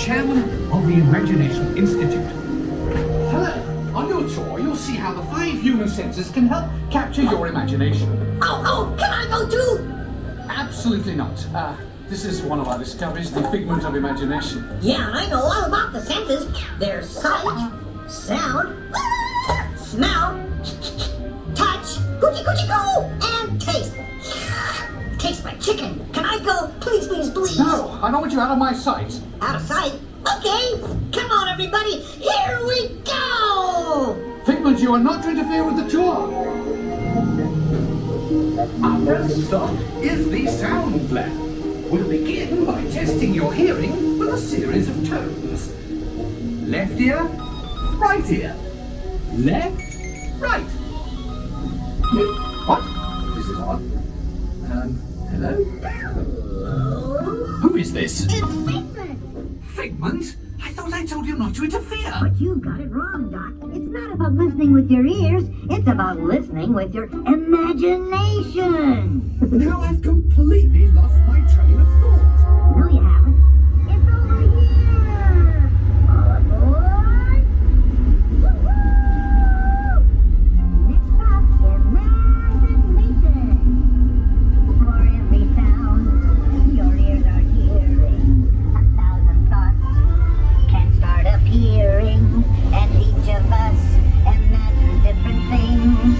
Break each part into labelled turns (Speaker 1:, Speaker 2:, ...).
Speaker 1: chairman of the Imagination Institute. Hello. On your tour, you'll see how the 5 human senses can help capture your imagination.
Speaker 2: Oh, can I go too?
Speaker 1: Absolutely not. This is one of our discoveries, the figment of imagination.
Speaker 2: Yeah, I know all about the senses. There's sight, sound, smell, touch, coochie coochie coo, and taste. Tastes like chicken. Can I go? Please, please, please.
Speaker 1: No, I don't want you out of my sight.
Speaker 2: Out of sight? Okay. Come on, everybody. Here we go.
Speaker 1: Figment, you are not to interfere with the tour. Our first stop is the sound lab. We'll begin by testing your hearing with a series of tones. Left ear, right ear. Left, right. What? This is odd. Hello? Who is this?
Speaker 2: It's Figment.
Speaker 1: Figment? I thought I told you not to interfere.
Speaker 2: But you got it wrong, Doc. It's not about listening with your ears. It's about listening with your imagination.
Speaker 1: Now I've completely lost my train of thought.
Speaker 2: No, you haven't. It's over here. All aboard. Woo-hoo! Next stop, imagination. For every sound your ears are hearing, 1,000 thoughts can start appearing, and each of us imagines different things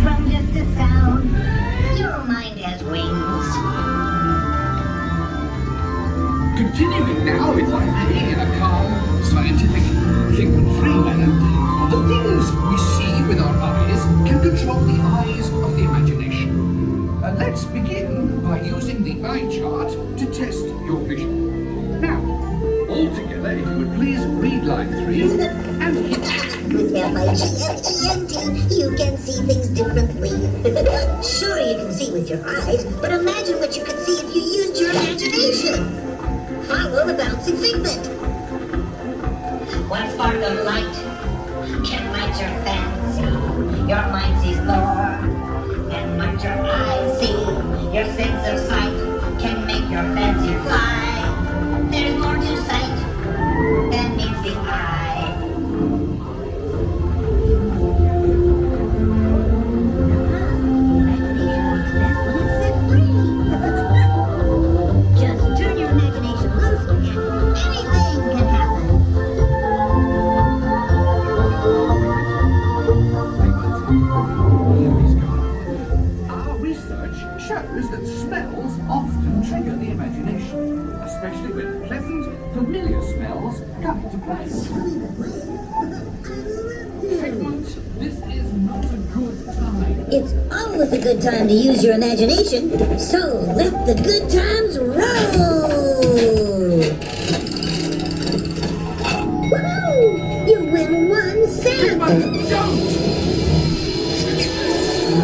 Speaker 2: from just a sound. Your mind has wings.
Speaker 1: Continuing now with my reading in a calm, scientific, figment-free manner, the things we see with our eyes can control the eyes of the imagination. Let's begin by using the eye chart to test your vision. Now, all together, if you would please read line 3 and hit.
Speaker 2: With F-I-G-M-E-N-T, you can see things differently. Sure, you can see with your eyes, but imagine what you could see if you used your imagination. Follow the bouncing figment. One spark of light can light your fancy. Your mind sees more than what your eyes see. Your sense of sight can make your fancy fly. There's more to sight than meets the eye. Just turn your imagination loose and anything can happen.
Speaker 1: Here we go. Our research shows that smells often trigger the imagination, especially when pleasant, familiar smells come into play. Figment, this is not a good time.
Speaker 2: It's always a good time to use your imagination, so let the good times roll! Woohoo! You win one cent!
Speaker 1: Figment, don't!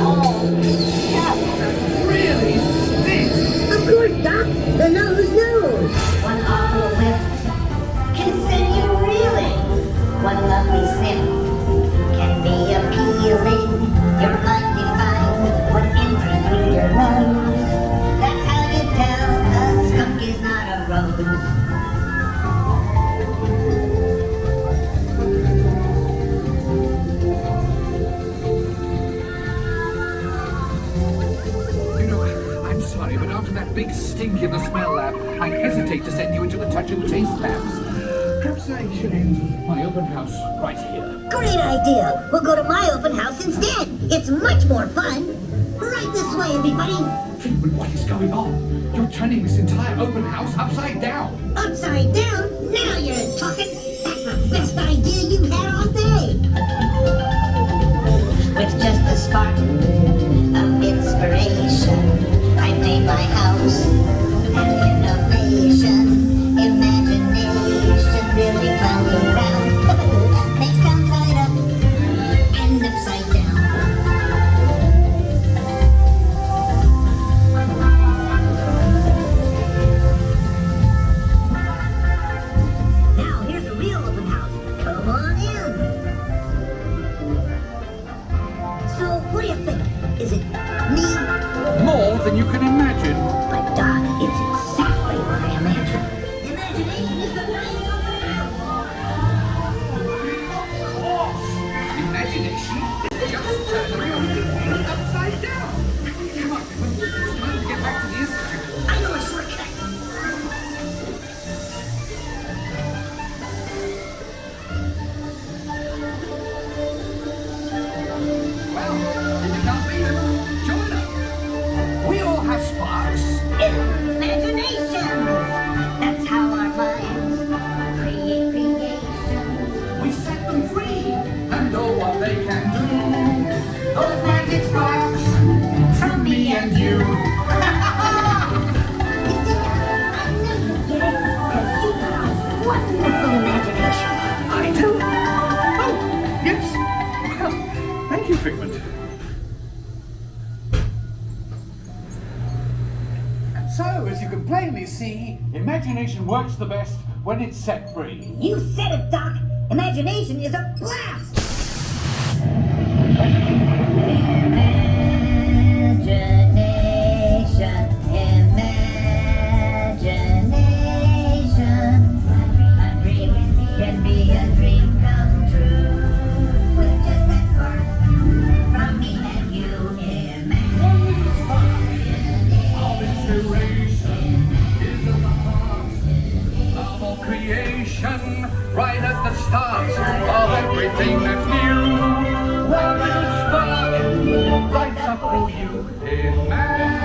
Speaker 1: Oh, that really stinks!
Speaker 2: Of course, Doc, the nose knows. One awful whiff can send you reeling. One lovely sniff can be appealing. Your mind defines what enters through your nose. That's how you tell a skunk is not a rose.
Speaker 1: You know, I'm sorry, but after that big stink in the smell lab, I hesitate to send you into the touch and taste labs. Perhaps I should end my open house right here.
Speaker 2: Great idea! We'll go to my open house instead. It's much more fun. Right this way, everybody.
Speaker 1: Figment, what is going on? You're turning this entire open house upside down.
Speaker 2: Upside down? Now you're talking. That's the best idea you've had all day. With just a spark of inspiration, I made my house an innovation. Imagination really found around. Things come side up and upside down. Now here's a real open house. Come on in. So what do you think? Is it
Speaker 1: they can do. Those magic sparks from me and you.
Speaker 2: Wonderful imagination.
Speaker 1: I do. Oh, yes. Well, thank you, Figment. So, as you can plainly see, imagination works the best when it's set free.
Speaker 2: You said it, Doc. Imagination is a blast. Imagination. A dream can be a dream come true. With just that spark from me and you.
Speaker 1: Of inspiration is in the heart of all creation, right at the start of everything that's new. One little spark lights up for you. Imagine.